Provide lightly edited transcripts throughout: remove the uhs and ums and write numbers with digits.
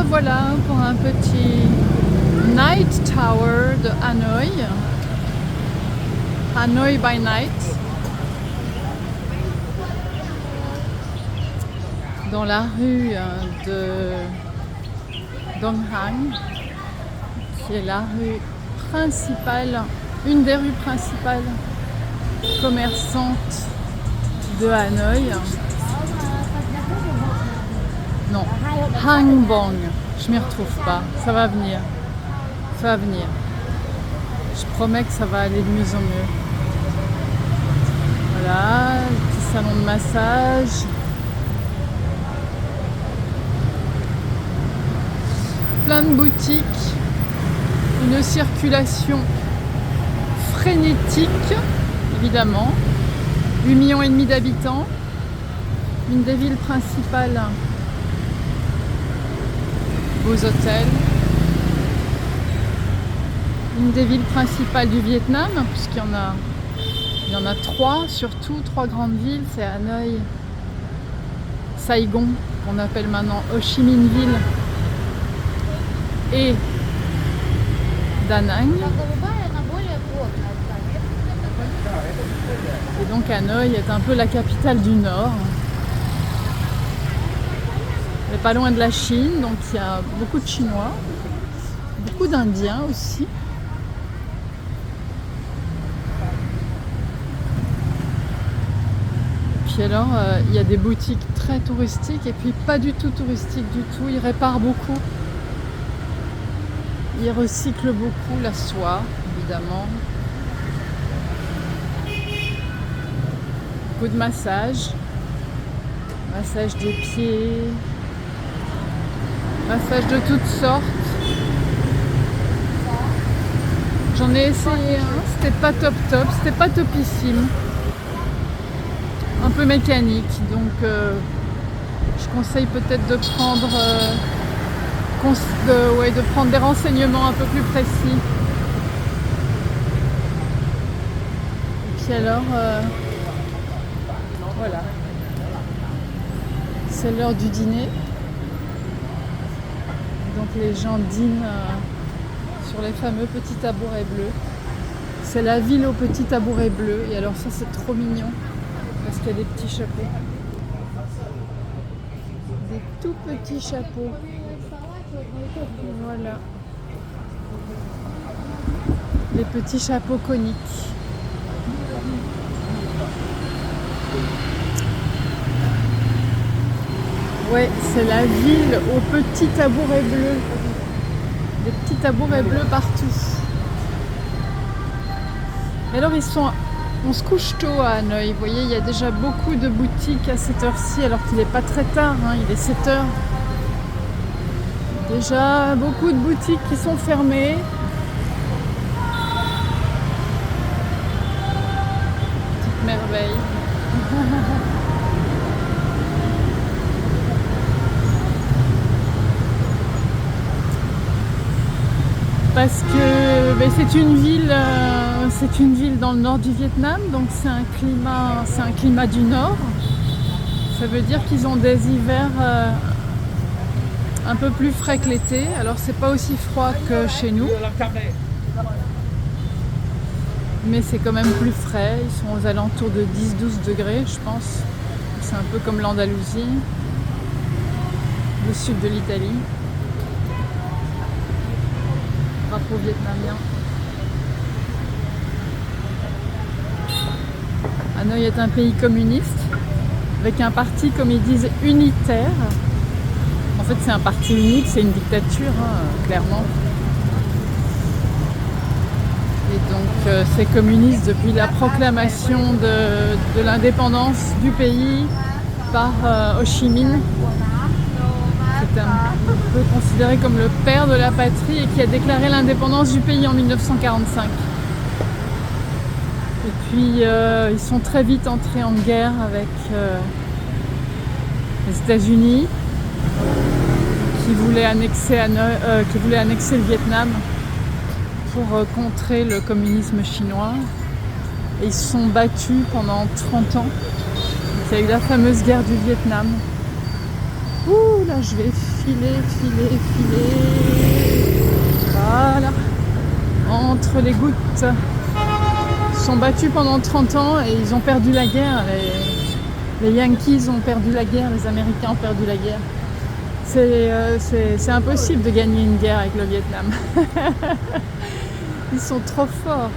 revoilà pour un petit Night Tower de Hanoï. Hanoi by Night. Dans la rue de Dong Hang, qui est la rue principale, une des rues principales commerçantes de Hanoï. Non, Hang Bong, je m'y retrouve pas, ça va venir, ça va venir. Je promets que ça va aller de mieux en mieux. Voilà, petit salon de massage. Plein de boutiques, une circulation frénétique, évidemment. 8,5 millions d'habitants, une des villes principales, beaux hôtels, une des villes principales du Vietnam, puisqu'il y en a 3, surtout 3 grandes villes, c'est Hanoï, Saigon, qu'on appelle maintenant Ho Chi Minh Ville, et Da Nang. Et donc Hanoï est un peu la capitale du Nord. Elle n'est pas loin de la Chine, donc il y a beaucoup de Chinois, beaucoup d'Indiens aussi. Et puis alors, il y a des boutiques très touristiques et puis pas du tout touristiques du tout. Ils réparent beaucoup. Ils recyclent beaucoup la soie, évidemment. Beaucoup de massages. Massage des pieds. Massage de toutes sortes. J'en ai essayé un, c'était pas top, c'était pas topissime. Un peu mécanique, donc je conseille peut-être de prendre de prendre des renseignements un peu plus précis. Et puis alors, voilà. C'est l'heure du dîner. Donc les gens dînent sur les fameux petits tabourets bleus. C'est la ville aux petits tabourets bleus. Et alors ça c'est trop mignon. Parce qu'il y a des petits chapeaux. Des tout petits chapeaux. Voilà. Les petits chapeaux coniques. Ouais, c'est la ville aux petits tabourets bleus. Des petits tabourets bleus partout. Et alors on se couche tôt à Hanoï. Vous voyez, il y a déjà beaucoup de boutiques à cette heure-ci, alors qu'il n'est pas très tard, hein, il est 7 heures. Déjà beaucoup de boutiques qui sont fermées. Petite merveille. Parce que c'est une ville dans le nord du Vietnam, donc c'est un climat du nord. Ça veut dire qu'ils ont des hivers un peu plus frais que l'été. Alors c'est pas aussi froid que chez nous, mais c'est quand même plus frais. Ils sont aux alentours de 10-12 degrés, je pense. C'est un peu comme l'Andalousie, le sud de l'Italie. Drapeau vietnamien. Hanoï est un pays communiste avec un parti, comme ils disent, unitaire. En fait, c'est un parti unique, c'est une dictature, hein, clairement. Et donc, c'est communiste depuis la proclamation de l'indépendance du pays par Ho Chi Minh. C'est un peu considéré comme le père de la patrie et qui a déclaré l'indépendance du pays en 1945. Et puis ils sont très vite entrés en guerre avec les États-Unis qui voulaient annexer le Vietnam pour contrer le communisme chinois. Et ils se sont battus pendant 30 ans. Il y a eu la fameuse guerre du Vietnam. Ouh là là je vais filer. Voilà. Entre les gouttes. Ils se sont battus pendant 30 ans et ils ont perdu la guerre. Les Yankees ont perdu la guerre, les Américains ont perdu la guerre. C'est impossible de gagner une guerre avec le Vietnam. Ils sont trop forts.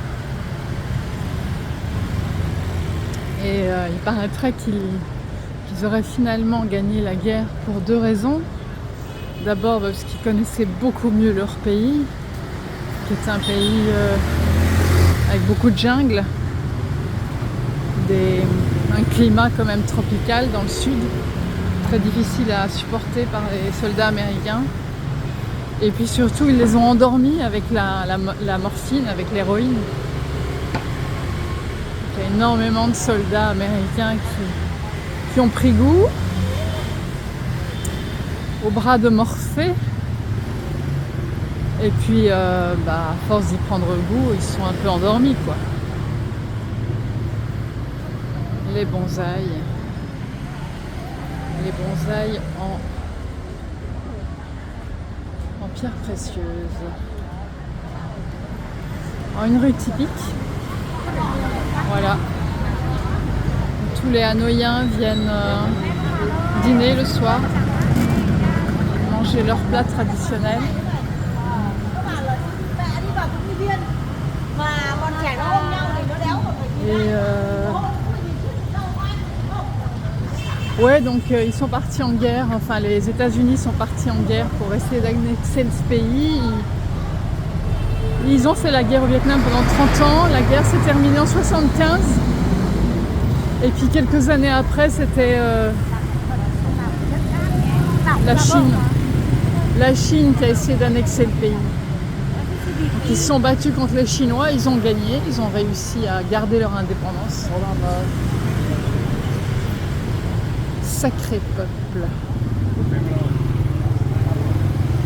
Et il paraîtrait qu'ils auraient finalement gagné la guerre pour 2 raisons. D'abord parce qu'ils connaissaient beaucoup mieux leur pays, qui est un pays avec beaucoup de jungle, un climat quand même tropical dans le sud, très difficile à supporter par les soldats américains. Et puis surtout, ils les ont endormis avec la morphine, avec l'héroïne. Il y a énormément de soldats américains qui ont pris goût au bras de Morphée. Et puis, à force d'y prendre goût, ils sont un peu endormis, quoi. Les bonsaïs. Les bonsaïs en pierre précieuse. En une rue typique. Voilà. Tous les Hanoïens viennent dîner le soir, manger leurs plats traditionnels. Ouais, donc ils sont partis en guerre, enfin les États-Unis sont partis en guerre pour essayer d'annexer ce pays. Ils ont fait la guerre au Vietnam pendant 30 ans, la guerre s'est terminée en 75. Et puis quelques années après, c'était la Chine. La Chine qui a essayé d'annexer le pays. Donc, ils se sont battus contre les Chinois, ils ont gagné, ils ont réussi à garder leur indépendance. Sacré peuple.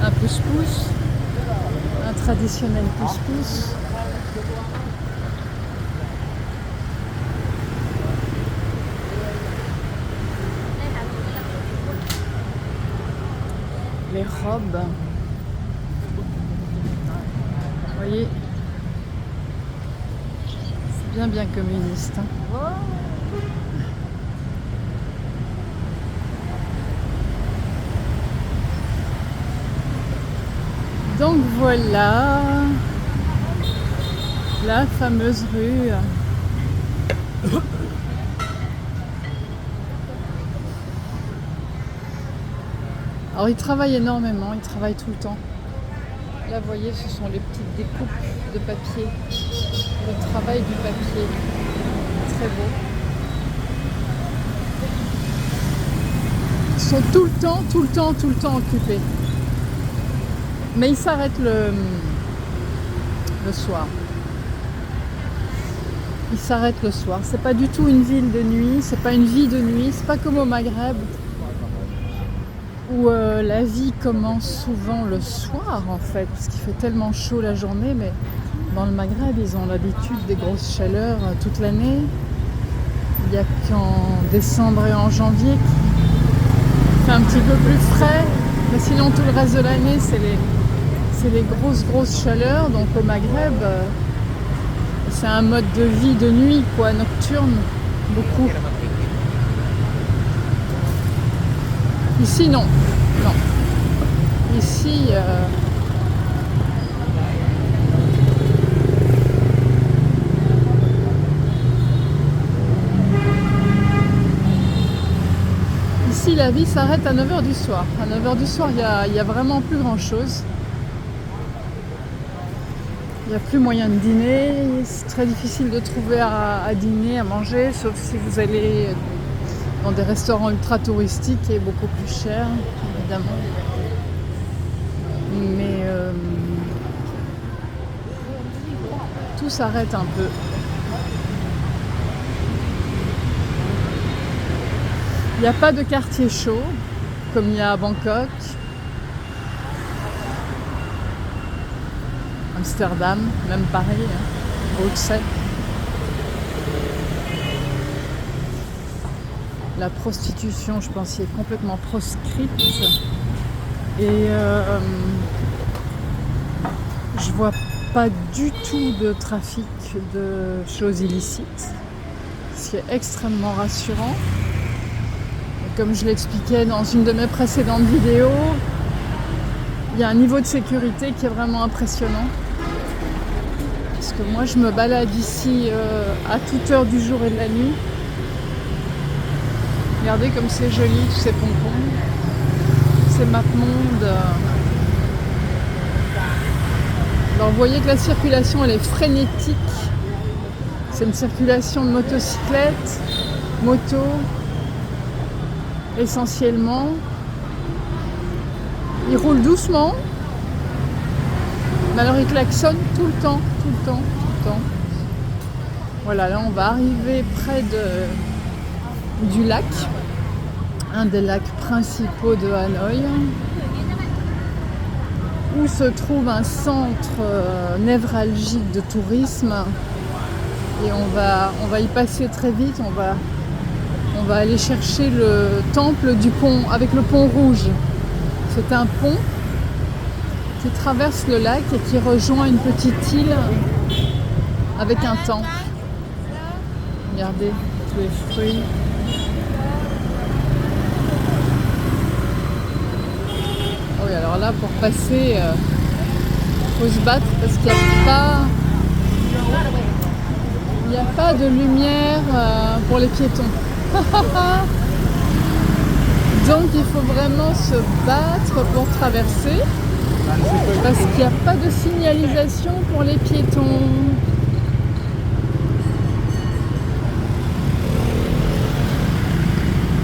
Un pouce-pouce, un traditionnel pouce-pouce. Les robes. Vous voyez, c'est bien communiste. Hein. Donc voilà la fameuse rue. Alors ils travaillent énormément, ils travaillent tout le temps. Là vous voyez, ce sont les petites découpes de papier, le travail du papier, très beau. Ils sont tout le temps occupés. Mais ils s'arrêtent le soir. Ils s'arrêtent le soir. C'est pas du tout une ville de nuit, c'est pas une vie de nuit, c'est pas comme au Maghreb où la vie commence souvent le soir en fait, parce qu'il fait tellement chaud la journée, mais dans le Maghreb ils ont l'habitude des grosses chaleurs toute l'année. Il n'y a qu'en décembre et en janvier qui fait un petit peu plus frais, mais sinon tout le reste de l'année c'est les grosses chaleurs. Donc au Maghreb c'est un mode de vie de nuit quoi, nocturne, beaucoup. Ici non. Ici ici la vie s'arrête à 9h du soir. À 9h du soir, il y a vraiment plus grand chose. Il n'y a plus moyen de dîner, c'est très difficile de trouver à dîner, à manger, sauf si vous allez dans des restaurants ultra touristiques et beaucoup plus chers, évidemment. Mais tout s'arrête un peu. Il n'y a pas de quartier chaud, comme il y a à Bangkok, Amsterdam, même Paris, hein, Bruxelles. La prostitution, je pense, y est complètement proscrite. Et je vois pas du tout de trafic de choses illicites, ce qui est extrêmement rassurant. Et comme je l'expliquais dans une de mes précédentes vidéos, il y a un niveau de sécurité qui est vraiment impressionnant. Parce que moi je me balade ici à toute heure du jour et de la nuit. Regardez comme c'est joli, tous ces pompons, ces mappemondes. Alors vous voyez que la circulation elle est frénétique. C'est une circulation de motocyclettes, motos, essentiellement. Ils roulent doucement, mais alors ils klaxonnent tout le temps. Voilà, là on va arriver près du lac, un des lacs principaux de Hanoï, où se trouve un centre névralgique de tourisme. Et on va y passer très vite. On va aller chercher le temple du pont avec le pont rouge. C'est un pont qui traverse le lac et qui rejoint une petite île avec un temple. Regardez tous les fruits. Oh oui, alors là pour passer, faut se battre parce qu'il n'y a pas de lumière pour les piétons. Donc il faut vraiment se battre pour traverser parce qu'il n'y a pas de signalisation pour les piétons.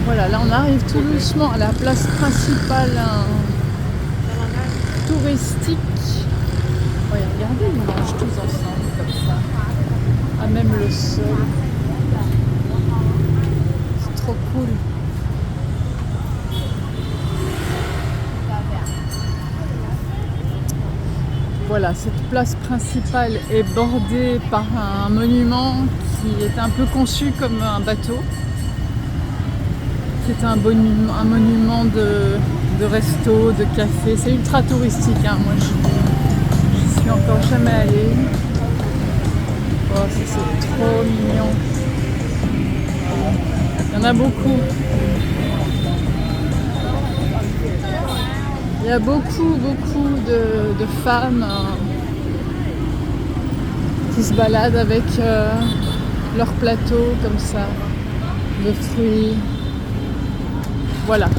Voilà, là on arrive tout doucement à la place principale touristique. Oh, regardez, ils mangent tous ensemble comme ça. Ah, même le sol. C'est trop cool. Voilà, cette place principale est bordée par un monument qui est un peu conçu comme un bateau. C'est un monument de resto, de café. C'est ultra touristique, hein. Moi je suis encore jamais allée. Oh, ça c'est trop mignon. Il y en a beaucoup. Il y a beaucoup de femmes qui se baladent avec leur plateau comme ça, de fruits. Voilà.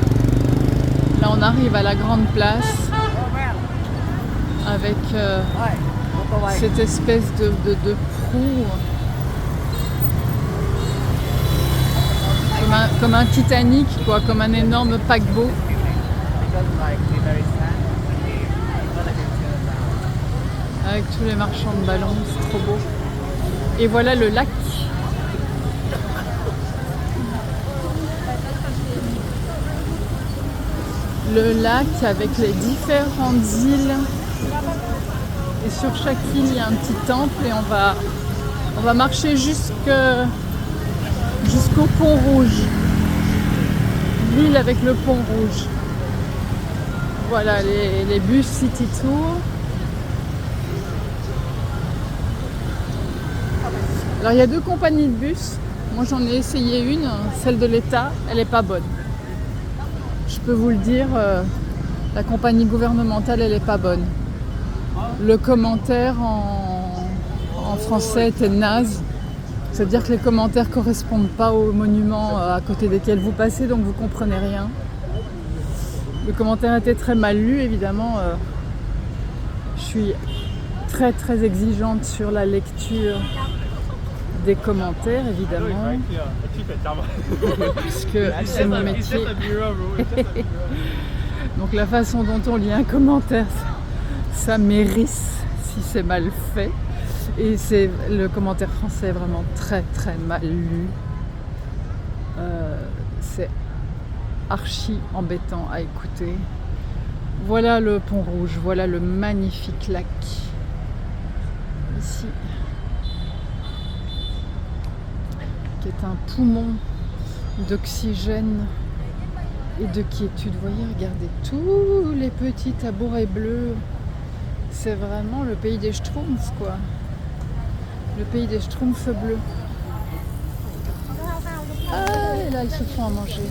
Là on arrive à la grande place avec cette espèce de proue comme un Titanic, quoi, comme un énorme paquebot. Avec tous les marchands de ballons, c'est trop beau. Et voilà le lac. Le lac avec les différentes îles. Et sur chaque île, il y a un petit temple et on va marcher jusqu'au pont rouge. L'île avec le pont rouge. Voilà les bus City Tour. Alors il y a deux compagnies de bus. Moi j'en ai essayé une, celle de l'État, elle n'est pas bonne. Je peux vous le dire, la compagnie gouvernementale elle n'est pas bonne. Le commentaire en français était naze. C'est-à-dire que les commentaires ne correspondent pas aux monuments à côté desquels vous passez, donc vous ne comprenez rien. Le commentaire était très mal lu, évidemment. Je suis très très exigeante sur la lecture des commentaires, évidemment, puisque c'est mon métier. Donc la façon dont on lit un commentaire, ça m'hérisse si c'est mal fait. Et le commentaire français est vraiment très très mal lu. C'est archi embêtant à écouter. Voilà le pont rouge, voilà le magnifique lac. Ici. Qui est un poumon d'oxygène et de quiétude. Vous voyez, regardez tous les petits tabourets bleus. C'est vraiment le pays des Schtroumpfs, quoi. Le pays des Schtroumpfs bleus. Ah, et là, ils se font à manger.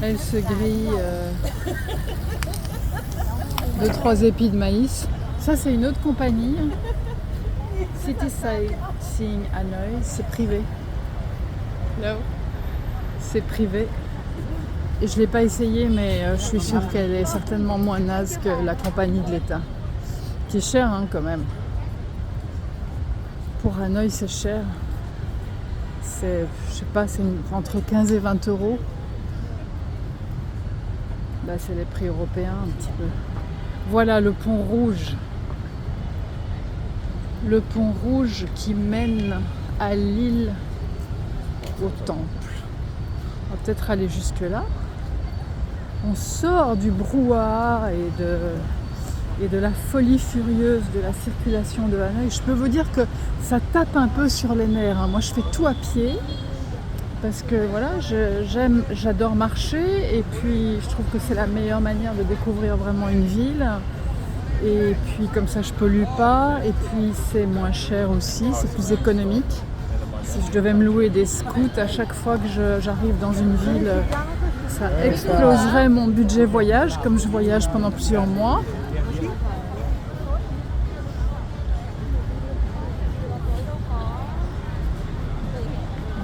Elles se grillent 2-3 épis de maïs. Ça, c'est une autre compagnie. City Sightseeing Hanoï, c'est privé. Là, c'est privé. Et je ne l'ai pas essayé, mais je suis sûre qu'elle est certainement moins naze que la compagnie de l'État. Qui est chère, hein, quand même. Pour Hanoï, c'est cher. C'est, je sais pas, c'est entre 15 et 20 euros. Là, c'est les prix européens, un petit peu. Voilà le pont rouge. Le pont rouge qui mène à l'île au temple. On va peut-être aller jusque là. On sort du brouhaha et de la folie furieuse de la circulation de Hanoï. Je peux vous dire que ça tape un peu sur les nerfs, hein. Moi, je fais tout à pied parce que voilà, j'adore marcher et puis je trouve que c'est la meilleure manière de découvrir vraiment une ville. Et puis comme ça, je pollue pas. Et puis c'est moins cher aussi, c'est plus économique. Si je devais me louer des scouts à chaque fois que j'arrive dans une ville, ça exploserait mon budget voyage, comme je voyage pendant plusieurs mois.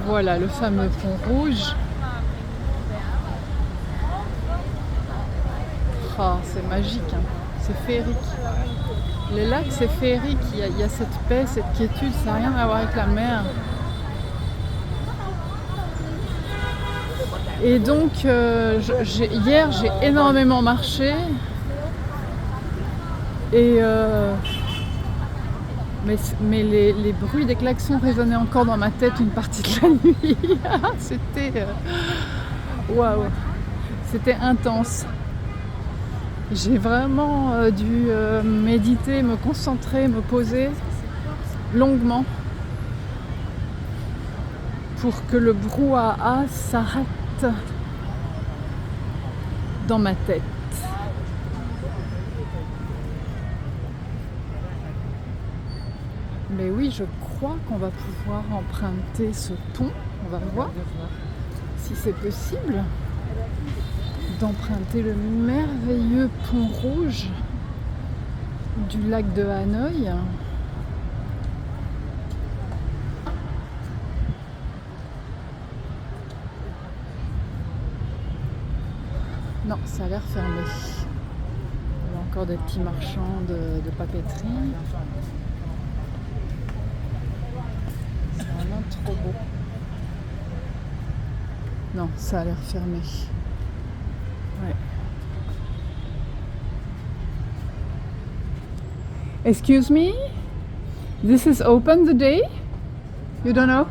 Voilà le fameux pont rouge. Ah, c'est magique, hein. C'est féerique. Les lacs, c'est féerique. Il y a cette paix, cette quiétude, ça n'a rien à voir avec la mer. Et donc, hier, j'ai énormément marché. Et mais les bruits des klaxons résonnaient encore dans ma tête une partie de la nuit. C'était waouh, c'était intense. J'ai vraiment dû méditer, me concentrer, me poser longuement pour que le brouhaha s'arrête dans ma tête. Mais oui, je crois qu'on va pouvoir emprunter ce pont. On va voir si c'est possible d'emprunter le merveilleux pont rouge du lac de Hanoï. Non, ça a l'air fermé. Il y a encore des petits marchands de papeterie. C'est vraiment trop beau. Non, ça a l'air fermé. Ouais. Excuse me? This is open the day? You don't know?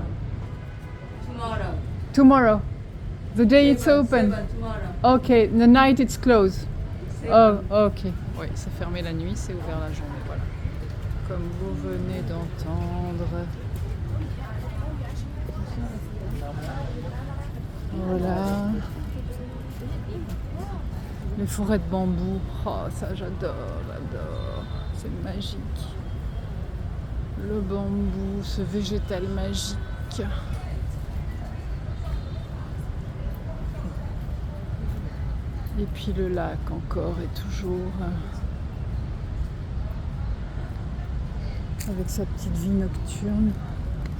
Tomorrow. Tomorrow. The day it's open. Tomorrow. Okay, the night it's closed. Oh, ok. Oui, c'est fermé la nuit, c'est ouvert la journée, voilà. Comme vous venez d'entendre. Voilà. Les forêts de bambou. Oh, ça j'adore. C'est magique. Le bambou, ce végétal magique. Et puis le lac encore et toujours avec sa petite vie nocturne.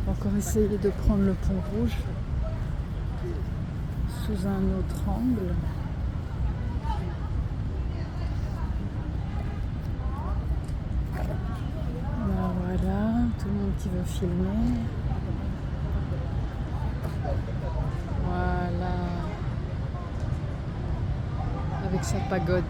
On va encore essayer de prendre le pont rouge sous un autre angle. Ben voilà, tout le monde qui veut filmer. Voilà. Avec sa pagode.